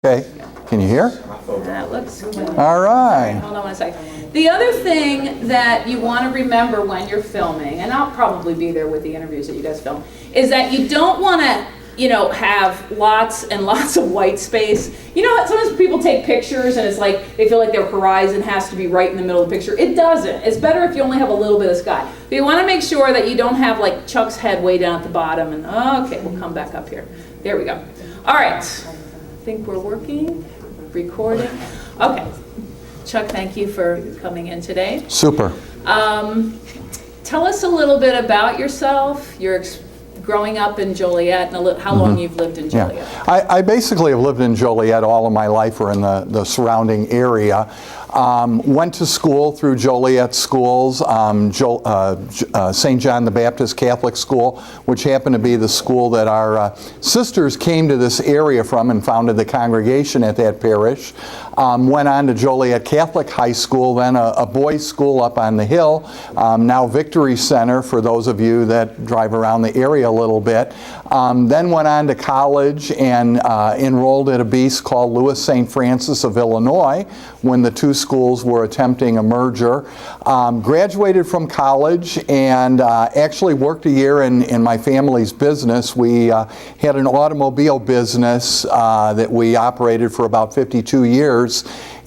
Okay, can you hear? That looks good. All right. Hold on one second. The other thing that you want to remember when you're filming, and I'll probably be there with the interviews that you guys film, is that you don't want to, have lots and lots of white space. Sometimes people take pictures and it's like they feel like their horizon has to be right in the middle of the picture. It doesn't. It's better if you only have a little bit of sky. But you want to make sure that you don't have like Chuck's head way down at the bottom. And okay, we'll come back up here. There we go. All right. I think we're working, recording. Okay. Chuck, thank you for coming in today. Super. Tell us a little bit about yourself, your growing up in Joliet, and how long you've lived in Joliet. Yeah. I basically have lived in Joliet all of my life, or in the surrounding area. Went to school through Joliet schools, St. John the Baptist Catholic School, which happened to be the school that our sisters came to this area from and founded the congregation at that parish. Went on to Joliet Catholic High School, then a boys' school up on the hill, now Victory Center for those of you that drive around the area a little bit. Then went on to college and enrolled at a beast called Louis St. Francis of Illinois when the two schools were attempting a merger. Graduated from college and actually worked a year in my family's business. We had an automobile business that we operated for about 52 years.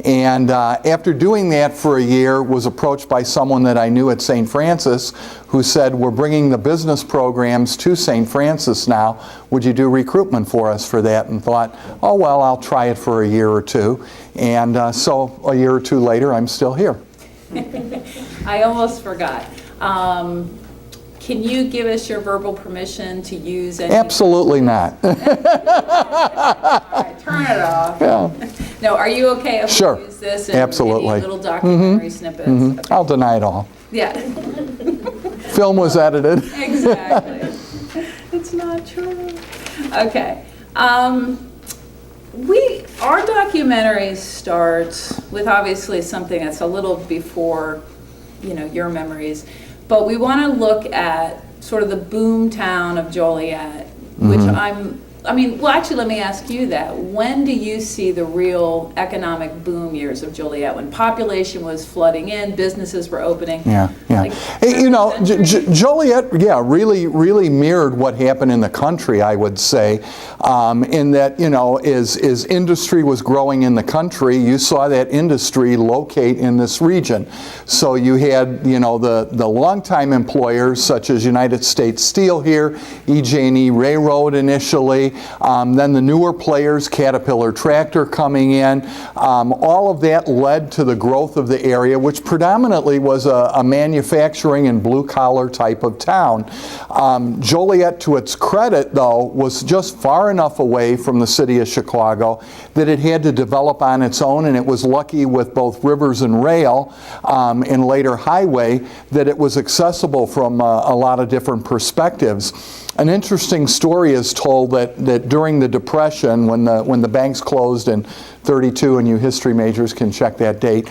And after doing that for a year, was approached by someone that I knew at St. Francis who said, we're bringing the business programs to St. Francis now. Would you do recruitment for us for that? And thought, oh, well, I'll try it for a year or two. And so a year or two later, I'm still here. I almost forgot. Can you give us your verbal permission to use any? Absolutely not. All right, turn it off. Yeah. No, are you okay if Sure. we use this in Absolutely. any little documentary snippets? Okay. I'll deny it all. Yeah. Film was edited. Exactly. It's not true. Okay. Our documentary starts with obviously something that's a little before, your memories, but we want to look at sort of the boom town of Joliet, which actually let me ask you that. When do you see the real economic boom years of Joliet, when population was flooding in, businesses were opening? Yeah. Like, Joliet, really mirrored what happened in the country, I would say, in that, as industry was growing in the country, you saw that industry locate in this region. So you had, the longtime employers such as United States Steel here, EJ&E Railroad initially, then the newer players, Caterpillar Tractor coming in. All of that led to the growth of the area, which predominantly was a manufacturing and blue-collar type of town. Joliet, to its credit, though, was just far enough away from the city of Chicago that it had to develop on its own, and it was lucky with both rivers and rail, and later highway, that it was accessible from a lot of different perspectives. An interesting story is told that during the Depression, when the banks closed in '32, and you history majors can check that date,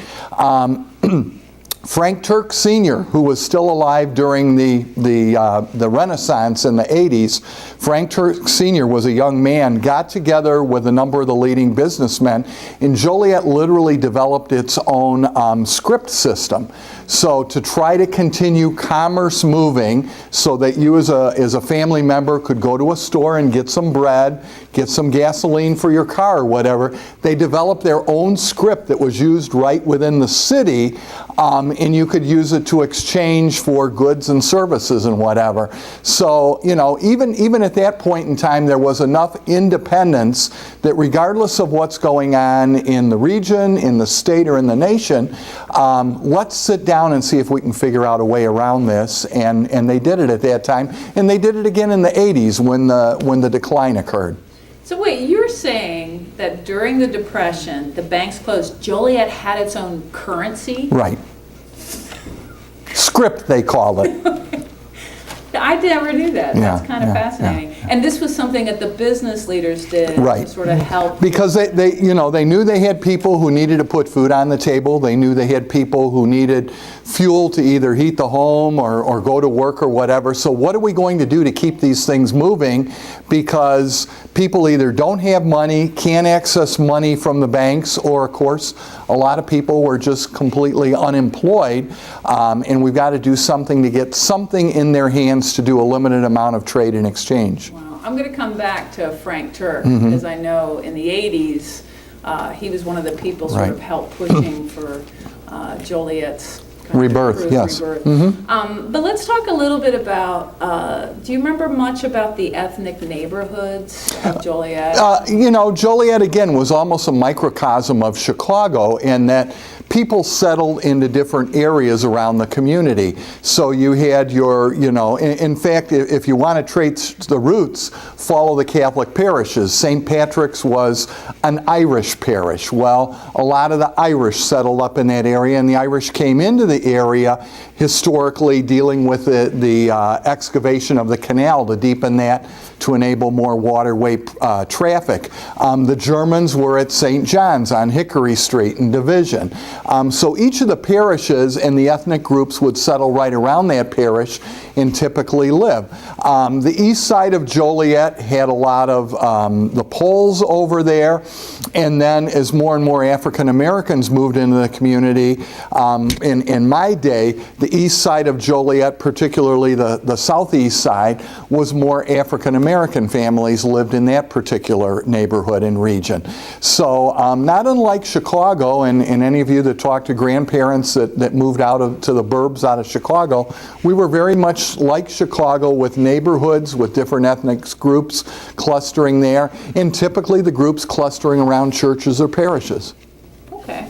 Frank Turk Sr., who was still alive during the Renaissance in the 80s, Frank Turk Sr. was a young man, got together with a number of the leading businessmen, and Joliet literally developed its own script system. So to try to continue commerce moving so that you as a family member could go to a store and get some bread, get some gasoline for your car or whatever, they developed their own script that was used right within the city, and you could use it to exchange for goods and services and whatever. So, even at that point in time, there was enough independence that regardless of what's going on in the region, in the state, or in the nation, let's sit down and see if we can figure out a way around this. And they did it at that time. And they did it again in the 80s when the decline occurred. So wait, you're saying that during the Depression, the banks closed, Joliet had its own currency? Right. Script, they called it. I never knew that. Yeah, That's kind of fascinating. Yeah. And this was something that the business leaders did Right. to sort of help. Because they knew they had people who needed to put food on the table. They knew they had people who needed fuel to either heat the home or go to work or whatever. So what are we going to do to keep these things moving? Because people either don't have money, can't access money from the banks, or of course, a lot of people were just completely unemployed. And we've got to do something to get something in their hands to do a limited amount of trade and exchange. Wow. I'm going to come back to Frank Turk, because I know in the 80s, he was one of the people sort of helped pushing for Joliet's kind of Rebirth, yes. rebirth. But let's talk a little bit about, do you remember much about the ethnic neighborhoods of Joliet? Joliet, again, was almost a microcosm of Chicago in that people settled into different areas around the community. So you had your, in fact, if you want to trace the roots, follow the Catholic parishes. St. Patrick's was an Irish parish. Well, a lot of the Irish settled up in that area, and the Irish came into the area historically dealing with the excavation of the canal to deepen that to enable more waterway traffic. The Germans were at St. John's on Hickory Street in Division. So each of the parishes and the ethnic groups would settle right around that parish and typically live. The east side of Joliet had a lot of the Poles over there, and then as more and more African Americans moved into the community, in my day, the east side of Joliet, particularly the southeast side, was more African American families lived in that particular neighborhood and region. So not unlike Chicago, and any of you that talk to grandparents that moved to the burbs out of Chicago, we were very much like Chicago with neighborhoods with different ethnic groups clustering there, and typically the groups clustering around churches or parishes. Okay.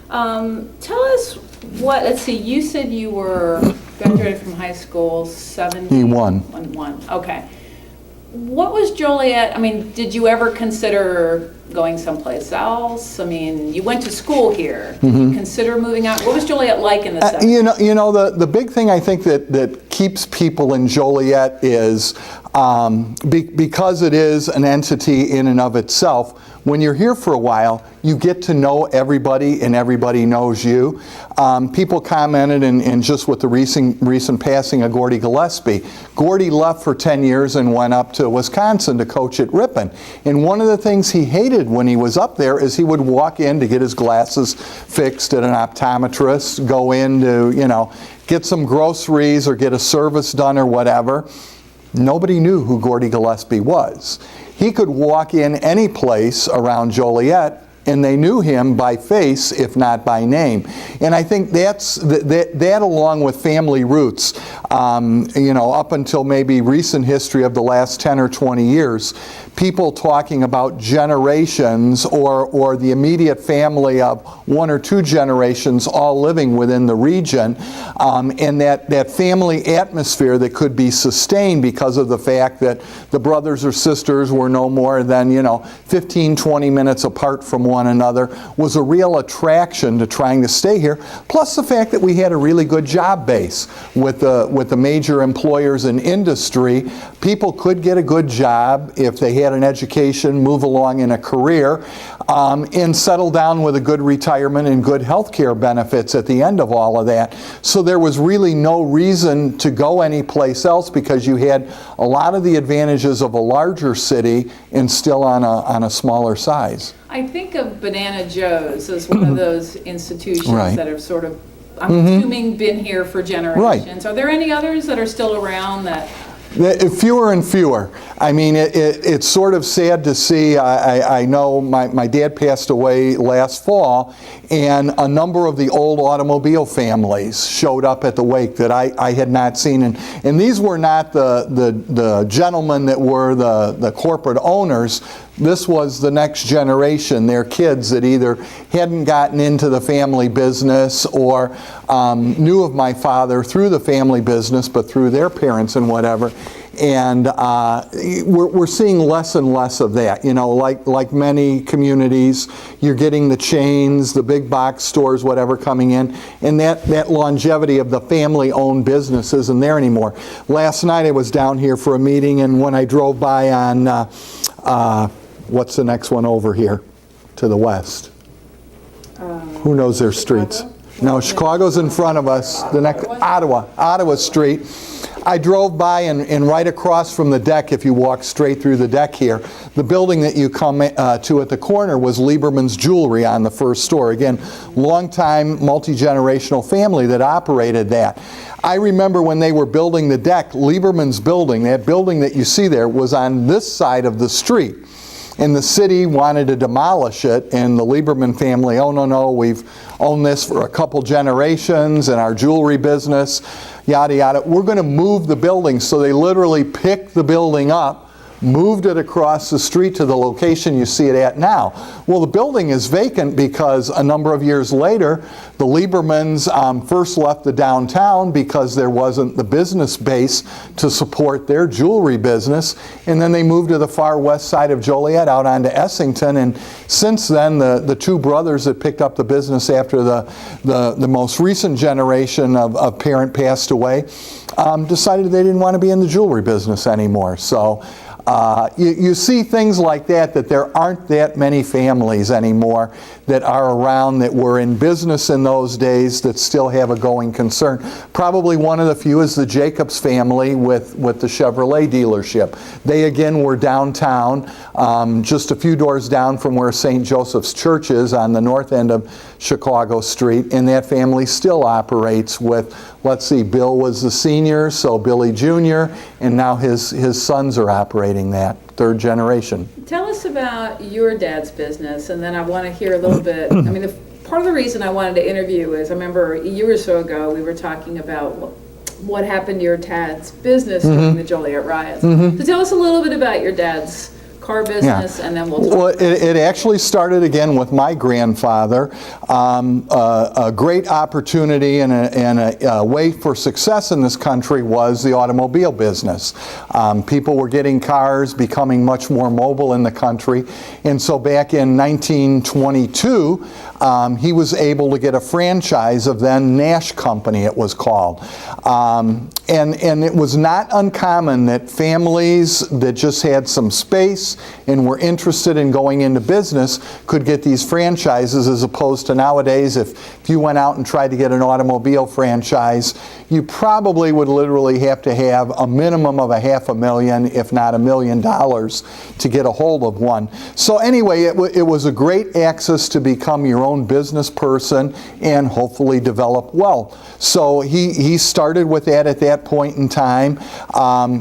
Tell us let's see, you said you were graduated from high school 71. Okay. What was Joliet, did you ever consider going someplace else? You went to school here. Did you consider moving out? What was Joliet like in the 70s? The big thing I think that keeps people in Joliet is because it is an entity in and of itself. When you're here for a while, you get to know everybody and everybody knows you. People commented, and just with the recent passing of Gordy Gillespie, Gordy left for 10 years and went up to Wisconsin to coach at Ripon. And one of the things he hated when he was up there is he would walk in to get his glasses fixed at an optometrist, go in to, get some groceries or get a service done or whatever. Nobody knew who Gordy Gillespie was. He could walk in any place around Joliet and they knew him by face, if not by name. And I think that along with family roots, up until maybe recent history of the last 10 or 20 years, people talking about generations or the immediate family of one or two generations all living within the region, and that family atmosphere that could be sustained because of the fact that the brothers or sisters were no more than 15, 20 minutes apart from one another was a real attraction to trying to stay here. Plus the fact that we had a really good job base with the major employers in industry. People could get a good job if they had an education, move along in a career, and settle down with a good retirement and good health care benefits at the end of all of that. So there was really no reason to go anyplace else because you had a lot of the advantages of a larger city and still on a smaller size. I think of Banana Joe's as one of those institutions that have sort of, I'm assuming, been here for generations. Are there any others that are still around that? Fewer and fewer. It's sort of sad to see. I know my dad passed away last fall, and a number of the old automobile families showed up at the wake that I had not seen. And these were not the gentlemen that were the corporate owners. This was the next generation, their kids that either hadn't gotten into the family business or knew of my father through the family business, but through their parents and whatever. we're seeing less and less of that. You know, like many communities, you're getting the chains, the big box stores, whatever coming in, and that longevity of the family-owned business isn't there anymore. Last night I was down here for a meeting, and when I drove by on, what's the next one over here to the west? Who knows their streets? No, Chicago's in front of us. The next, Ottawa Street. I drove by, and right across from the deck, if you walk straight through the deck here, the building that you come to at the corner was Lieberman's Jewelry on the first store. Again, long-time, multi-generational family that operated that. I remember when they were building the deck, Lieberman's building, that building that you see there, was on this side of the street. And the city wanted to demolish it, and the Lieberman family, oh no, we've owned this for a couple generations, and our jewelry business, yada yada. We're going to move the building. So they literally picked the building up, moved it across the street to the location you see it at now. Well, the building is vacant because a number of years later, the Liebermans first left the downtown because there wasn't the business base to support their jewelry business, and then they moved to the far west side of Joliet out onto Essington, and since then the two brothers that picked up the business after the most recent generation of parent passed away decided they didn't want to be in the jewelry business anymore. So you see things like that there aren't that many families anymore that are around that were in business in those days that still have a going concern. Probably one of the few is the Jacobs family with the Chevrolet dealership. They again were downtown, just a few doors down from where St. Joseph's Church is on the north end of Chicago Street, and that family still operates with, let's see, Bill was the senior, so Billy Jr., and now his sons are operating that, third generation. Tell us about your dad's business, and then I want to hear a little bit. I mean, part of the reason I wanted to interview is I remember a year or so ago we were talking about what happened to your dad's business during the Joliet riots. So tell us a little bit about your dad's car business, and then we'll talk. Well, it actually started again with my grandfather. A great opportunity and a way for success in this country was the automobile business. People were getting cars, becoming much more mobile in the country, and so back in 1922, he was able to get a franchise of then Nash Company, it was called. And it was not uncommon that families that just had some space and were interested in going into business could get these franchises, as opposed to nowadays, if you went out and tried to get an automobile franchise, you probably would literally have to have a minimum of $500,000, if not $1 million, to get a hold of one. So anyway, it was a great access to become your own business person and hopefully develop well. So he started with that at that point in time,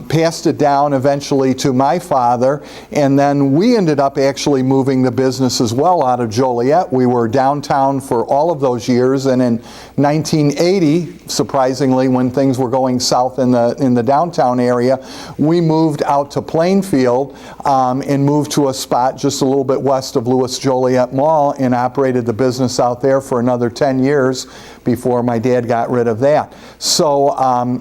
passed it down eventually to my father, and then we ended up actually moving the business as well out of Joliet. We were downtown for all of those years, and in 1980, surprisingly, when things were going south in the downtown area, we moved out to Plainfield and moved to a spot just a little bit west of Louis Joliet Mall and operated the business out there for another 10 years before my dad got rid of that. So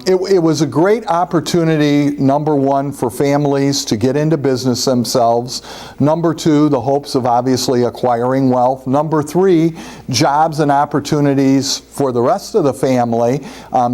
it was a great opportunity, number one, for families to get into business themselves. Number two, the hopes of obviously acquiring wealth. Number three, jobs and opportunities for the rest of the family,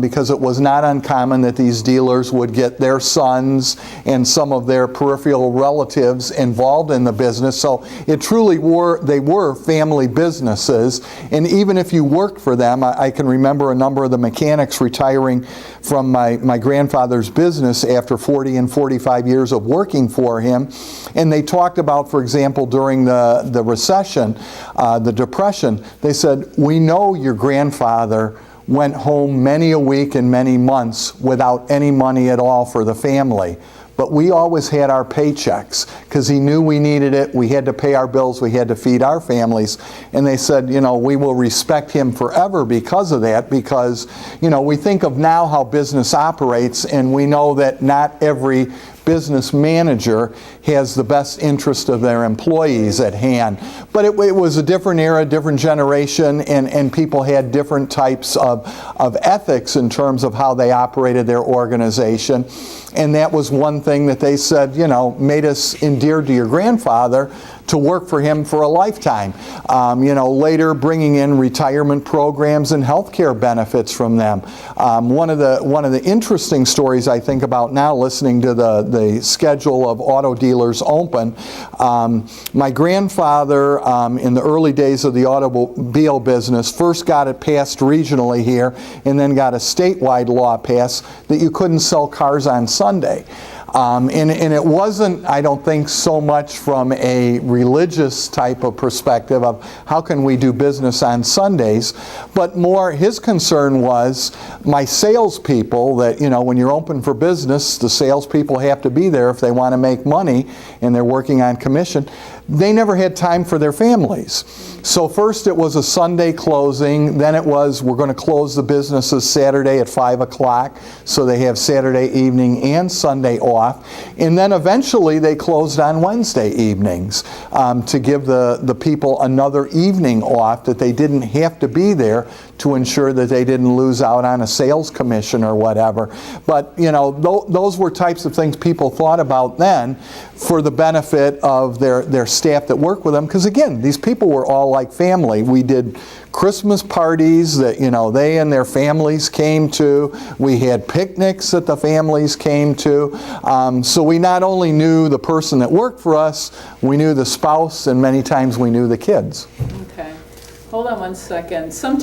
because it was not uncommon that these dealers would get their sons and some of their peripheral relatives involved in the business. So it truly they were family businesses, and even if you worked for them, I can remember a number of the mechanics retiring from my grandfather's business after 40 and 45 years of working for him, and they talked about, for example, during the recession, the Depression, they said, we know your grandfather went home many a week and many months without any money at all for the family. But we always had our paychecks because he knew we needed it. We had to pay our bills. We had to feed our families. And they said, we will respect him forever because of that, because, we think of now how business operates, and we know that not every business manager has the best interest of their employees at hand. But it was a different era, different generation, and people had different types of ethics in terms of how they operated their organization. and that was one thing that they said, you know, made us endeared to your grandfather to work for him for a lifetime. You know, later bringing in retirement programs and health care benefits from them. One of the interesting stories I think about now, listening to the schedule of auto dealers open, my grandfather in the early days of the automobile business first got it passed regionally here, and then got a statewide law passed that you couldn't sell cars on Sunday. And it wasn't, I don't think, so much from a religious type of perspective of how can we do business on Sundays, but more his concern was my salespeople, that, you know, when you're open for business, the salespeople have to be there if they want to make money, and they're working on commission. They never had time for their families. So first it was a Sunday closing, then it was we're going to close the businesses Saturday at 5 o'clock, so they have Saturday evening and Sunday off. And then eventually they closed on Wednesday evenings to give the people another evening off, that they didn't have to be there, to ensure that they didn't lose out on a sales commission or whatever. But, you know, those were types of things people thought about then for the benefit of their staff that work with them. Because again, these people were all like family. We did Christmas parties that, you know, they and their families came to. We had picnics that the families came to. So we not only knew the person that worked for us, we knew the spouse, and many times we knew the kids. Okay. Hold on one second. Sometimes